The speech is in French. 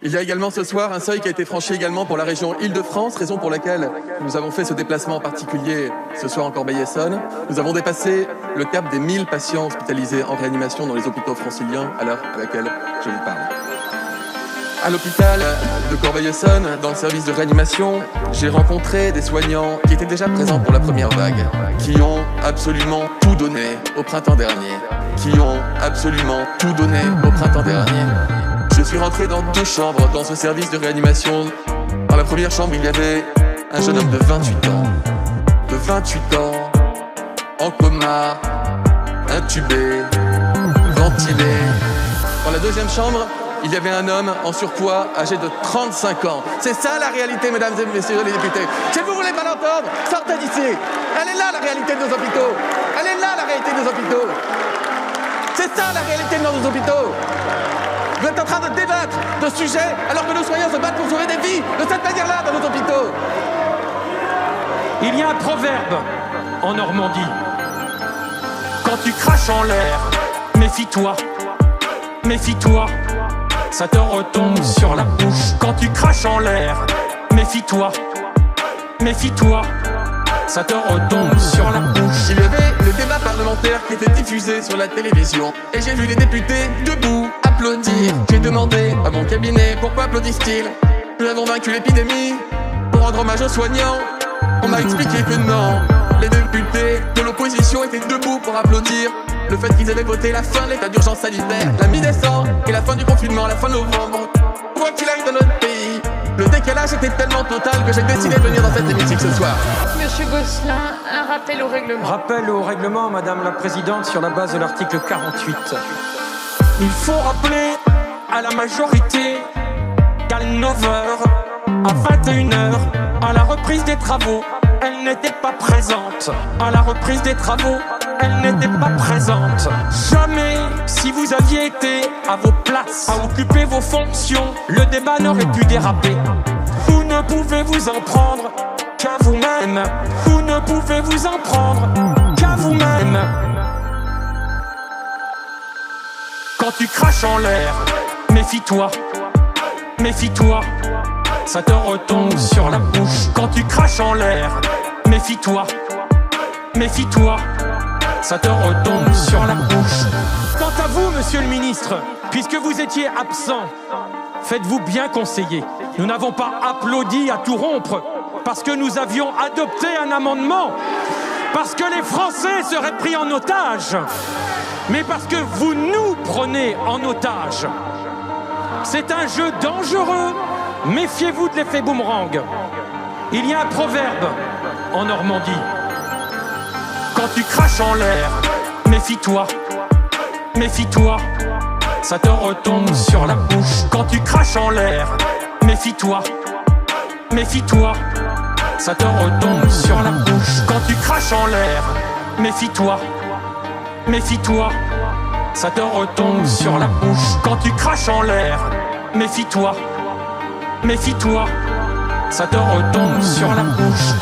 Il y a également ce soir un seuil qui a été franchi également pour la région Île-de-France, raison pour laquelle nous avons fait ce déplacement particulier ce soir en Corbeil-Essonnes. Nous avons dépassé le cap des 1000 patients hospitalisés en réanimation dans les hôpitaux franciliens à l'heure à laquelle je vous parle. À l'hôpital de Corbeil-Essonnes, dans le service de réanimation, j'ai rencontré des soignants qui étaient déjà présents pour la première vague, qui ont absolument tout donné au printemps dernier, Je suis rentré dans 2 chambres dans ce service de réanimation. Dans la première chambre, il y avait un jeune homme de 28 ans, en coma, intubé, ventilé. Dans la deuxième chambre, il y avait un homme en surpoids âgé de 35 ans. C'est ça la réalité, mesdames et messieurs les députés. Si vous voulez pas l'entendre, sortez d'ici. Elle est là la réalité de nos hôpitaux. C'est ça la réalité de nos hôpitaux. Vous êtes en train de débattre de sujets alors que nos soignants se battent pour sauver des vies de cette manière-là dans nos hôpitaux. Il y a un proverbe en Normandie. Quand tu craches en l'air, méfie-toi, ça te retombe sur la bouche. Quand tu craches en l'air, méfie-toi, ça te retombe sur la bouche. Il y avait le débat parlementaire qui était diffusé sur la télévision. Et j'ai vu les députés debout applaudir. J'ai demandé à mon cabinet pourquoi applaudissent-ils. Nous avons vaincu l'épidémie pour rendre hommage aux soignants. On m'a expliqué que non, les députés de l'opposition étaient debout pour applaudir le fait qu'ils avaient voté la fin de l'état d'urgence sanitaire, la mi-décembre et la fin du confinement, la fin novembre. Quoi qu'il arrive dans notre pays, le décalage était tellement total que j'ai décidé de venir dans cet hémicycle ce soir. Monsieur Gosselin, un rappel au règlement. Rappel au règlement, Madame la Présidente, sur la base de l'article 48. Il faut rappeler à la majorité qu'à 9h, à 21h, à la reprise des travaux, elle n'était pas présente. À la reprise des travaux, elle n'était pas présente. Jamais, si vous aviez été à vos places, à occuper vos fonctions, le débat n'aurait pu déraper. Vous ne pouvez vous en prendre qu'à vous-même. Vous ne pouvez vous en prendre qu'à vous-même. Quand tu craches en l'air, méfie-toi, ça te retombe sur la bouche. Quand tu craches en l'air, méfie-toi, ça te retombe sur la bouche. Quant à vous, monsieur le ministre, puisque vous étiez absent, faites-vous bien conseiller. Nous n'avons pas applaudi à tout rompre parce que nous avions adopté un amendement, parce que les Français seraient pris en otage, mais parce que vous nous prenez en otage. C'est un jeu dangereux. Méfiez-vous de l'effet boomerang. Il y a un proverbe en Normandie. Quand tu craches en l'air, méfie-toi, ça te retombe sur la bouche. Quand tu craches en l'air, méfie-toi, ça te retombe sur la bouche. Quand tu craches en l'air, méfie-toi, ça te retombe sur la bouche. Quand tu craches en l'air, méfie-toi, ça te retombe sur la bouche.